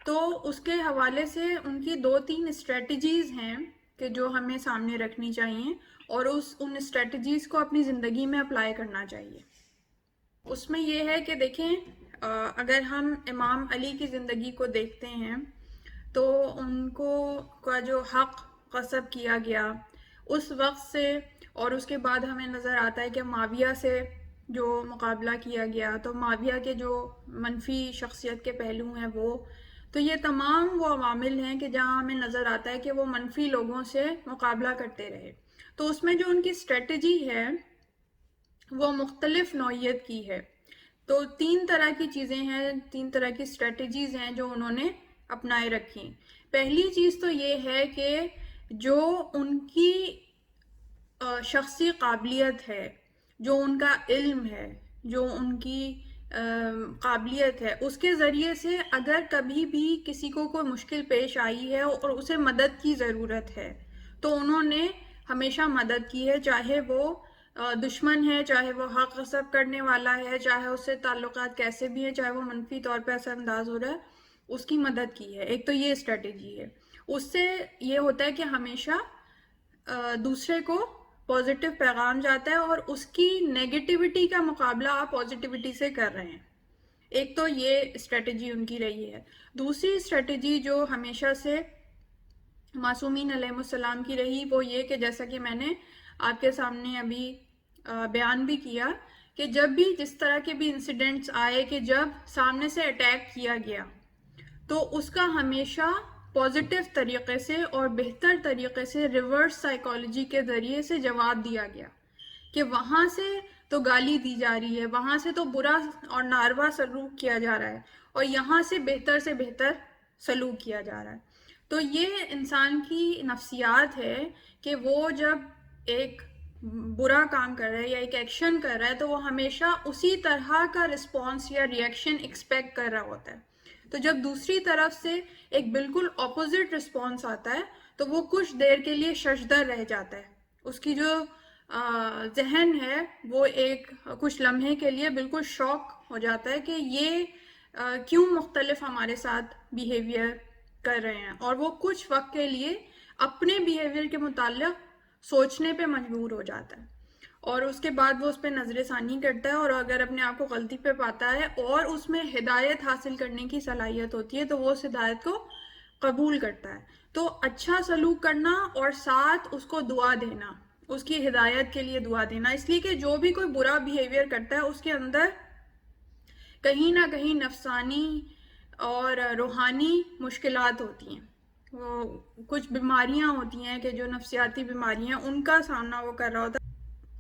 تو اس کے حوالے سے ان کی 2-3 اسٹریٹجیز ہیں کہ جو ہمیں سامنے رکھنی چاہیے اور ان اسٹریٹجیز کو اپنی زندگی میں اپلائی کرنا چاہیے. اس میں یہ ہے کہ دیکھیں اگر ہم امام علی کی زندگی کو دیکھتے ہیں تو ان کو کا جو حق غصب کیا گیا اس وقت سے اور اس کے بعد ہمیں نظر آتا ہے کہ معاویہ سے جو مقابلہ کیا گیا تو معاویہ کے جو منفی شخصیت کے پہلو ہیں وہ تو یہ تمام وہ عوامل ہیں کہ جہاں ہمیں نظر آتا ہے کہ وہ منفی لوگوں سے مقابلہ کرتے رہے. تو اس میں جو ان کی اسٹریٹجی ہے وہ مختلف نوعیت کی ہے. تو 3 طرح کی چیزیں ہیں 3 طرح کی اسٹریٹجیز ہیں جو انہوں نے اپنائے رکھی. پہلی چیز تو یہ ہے کہ جو ان کی شخصی قابلیت ہے جو ان کا علم ہے جو ان کی قابلیت ہے اس کے ذریعے سے اگر کبھی بھی کسی کو کوئی مشکل پیش آئی ہے اور اسے مدد کی ضرورت ہے تو انہوں نے ہمیشہ مدد کی ہے چاہے وہ دشمن ہے چاہے وہ حق غصب کرنے والا ہے چاہے اس سے تعلقات کیسے بھی ہیں چاہے وہ منفی طور پہ اثر انداز ہو رہا ہے اس کی مدد کی ہے. ایک تو یہ اسٹریٹجی ہے. اس سے یہ ہوتا ہے کہ ہمیشہ دوسرے کو پازیٹیو پیغام جاتا ہے اور اس کی نیگیٹیوٹی کا مقابلہ آپ پازیٹیوٹی سے کر رہے ہیں. ایک تو یہ اسٹریٹجی ان کی رہی ہے. دوسری اسٹریٹجی جو ہمیشہ سے معصومین علیہ السلام کی رہی وہ یہ کہ جیسا کہ میں نے آپ کے سامنے ابھی بیان بھی کیا کہ جب بھی جس طرح کے بھی انسیڈنٹس آئے کہ جب سامنے سے اٹیک کیا گیا تو اس کا ہمیشہ پازیٹیو طریقے سے اور بہتر طریقے سے ریورس سائیکالوجی کے ذریعے سے جواب دیا گیا کہ وہاں سے تو گالی دی جا رہی ہے وہاں سے تو برا اور ناروا سلوک کیا جا رہا ہے اور یہاں سے بہتر سلوک کیا جا رہا ہے. تو یہ انسان کی نفسیات ہے کہ وہ جب ایک برا کام کر رہا ہے یا ایک ایکشن کر رہا ہے تو وہ ہمیشہ اسی طرح کا رسپانس یا ریئیکشن ایکسپیکٹ کر رہا ہوتا ہے. تو جب دوسری طرف سے ایک بالکل اپوزٹ رسپانس آتا ہے تو وہ کچھ دیر کے لیے ششدر رہ جاتا ہے. اس کی جو ذہن ہے وہ ایک کچھ لمحے کے لیے بالکل شاک ہو جاتا ہے کہ یہ کیوں مختلف ہمارے ساتھ بیہیویئر کر رہے ہیں اور وہ کچھ وقت کے لیے اپنے بیہیویئر کے متعلق سوچنے پہ مجبور ہو جاتا ہے اور اس کے بعد وہ اس پہ نظر ثانی کرتا ہے اور اگر اپنے آپ کو غلطی پہ پاتا ہے اور اس میں ہدایت حاصل کرنے کی صلاحیت ہوتی ہے تو وہ اس ہدایت کو قبول کرتا ہے. تو اچھا سلوک کرنا اور ساتھ اس کو دعا دینا اس کی ہدایت کے لیے دعا دینا اس لیے کہ جو بھی کوئی برا بیہیویئر کرتا ہے اس کے اندر کہیں نہ کہیں نفسانی اور روحانی مشکلات ہوتی ہیں. وہ کچھ بیماریاں ہوتی ہیں کہ جو نفسیاتی بیماریاں ان کا سامنا وہ کر رہا ہوتا ہے.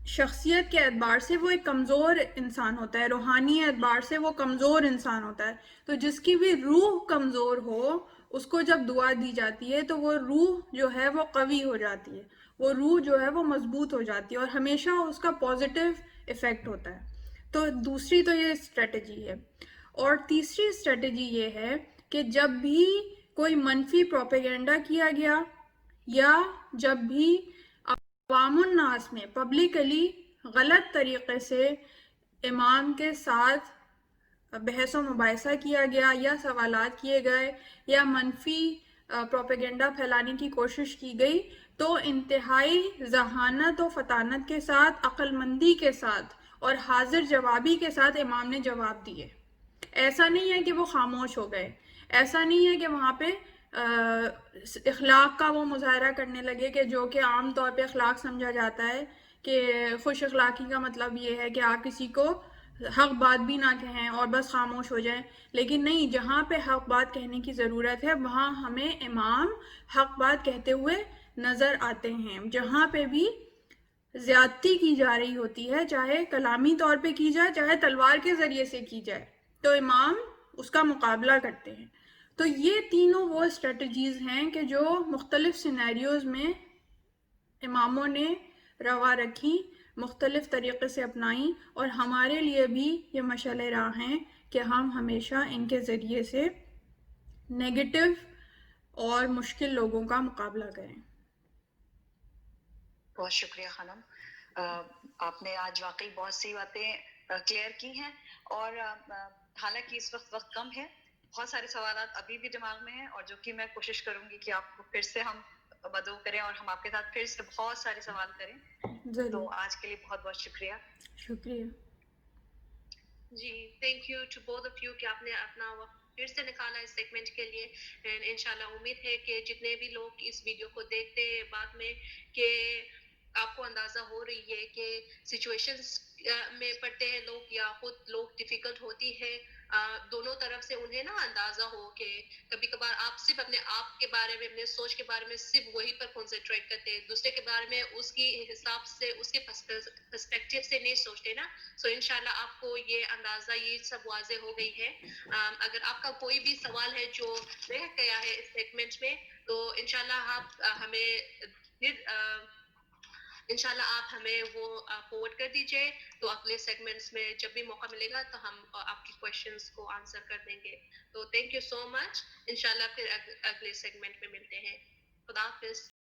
شخصیت کے اعتبار سے وہ ایک کمزور انسان ہوتا ہے روحانی اعتبار سے وہ کمزور انسان ہوتا ہے. تو جس کی بھی روح کمزور ہو اس کو جب دعا دی جاتی ہے تو وہ روح جو ہے وہ قوی ہو جاتی ہے وہ روح جو ہے وہ مضبوط ہو جاتی ہے اور ہمیشہ اس کا پازیٹیو ایفیکٹ ہوتا ہے. تو دوسری تو یہ اسٹریٹجی ہے. اور تیسری اسٹریٹجی یہ ہے کہ جب بھی کوئی منفی پروپیگنڈا کیا گیا یا جب بھی عوام الناس میں پبلکلی غلط طریقے سے امام کے ساتھ بحث و مباحثہ کیا گیا یا سوالات کیے گئے یا منفی پروپیگنڈا پھیلانے کی کوشش کی گئی تو انتہائی ذہانت و فطانت کے ساتھ عقل مندی کے ساتھ اور حاضر جوابی کے ساتھ امام نے جواب دیے. ایسا نہیں ہے کہ وہ خاموش ہو گئے ایسا نہیں ہے کہ وہاں پہ اخلاق کا وہ مظاہرہ کرنے لگے کہ جو کہ عام طور پہ اخلاق سمجھا جاتا ہے کہ خوش اخلاقی کا مطلب یہ ہے کہ آپ کسی کو حق بات بھی نہ کہیں اور بس خاموش ہو جائیں. لیکن نہیں، جہاں پہ حق بات کہنے کی ضرورت ہے وہاں ہمیں امام حق بات کہتے ہوئے نظر آتے ہیں. جہاں پہ بھی زیادتی کی جا رہی ہوتی ہے، چاہے کلامی طور پہ کی جائے چاہے تلوار کے ذریعے سے کی جائے، تو امام اس کا مقابلہ کرتے ہیں. تو یہ تینوں وہ اسٹریٹجیز ہیں کہ جو مختلف سینیریوز میں اماموں نے روا رکھی، مختلف طریقے سے اپنائیں، اور ہمارے لیے بھی یہ مشعل راہ ہیں کہ ہم ہمیشہ ان کے ذریعے سے نیگیٹو اور مشکل لوگوں کا مقابلہ کریں. بہت شکریہ خانم. آپ نے آج واقعی بہت سی باتیں کلیئر کی ہیں، اور حالانکہ اس وقت کم ہے، بہت سارے سوالات ابھی بھی دماغ میں ہیں، اور جو کہ میں کوشش کروں گی کہ آپ کو پھر سے ہم مدعو کریں اور ہم آپ کے ساتھ پھر سے بہت سارے سوال کریں. ضرور. تو آج کے لیے بہت بہت شکریہ. شکریہ. جی thank you to both of you کہ آپ نے اپنا وقت پھر سے نکالا اس سیگمنٹ کے لیے. اینڈ انشاءاللہ امید ہے کہ جتنے بھی لوگ اس ویڈیو کو دیکھتے ہیں بعد میں، کہ آپ کو اندازہ ہو رہی ہے کہ سچویشنز میں پڑتے ہیں لوگ یا خود لوگ ڈیفیکلٹ ہوتی ہے، دونوں طرف سے انہیں نا اندازہ ہو کہ کبھی کبھار آپ صرف اپنے آپ کے بارے میں، اپنے سوچ کے بارے میں صرف وہی پر کنسنٹریٹ کرتے ہیں، دوسرے کے بارے میں اس کی حساب سے، اس کے پرسپیکٹیو سے نہیں سوچتے نا. سو انشاءاللہ آپ کو یہ اندازہ، یہ سب واضح ہو گئی ہے. اگر آپ کا کوئی بھی سوال ہے جو رہ گیا ہے اس سیگمنٹ میں، تو انشاءاللہ آپ ہمیں وہ فارورڈ کر دیجئے. تو اگلے سیگمنٹس میں جب بھی موقع ملے گا تو ہم آپ کی کویشچنس کو آنسر کر دیں گے. تو تھینک یو سو مچ. انشاءاللہ پھر اگلے سیگمنٹ میں ملتے ہیں. خدا حافظ.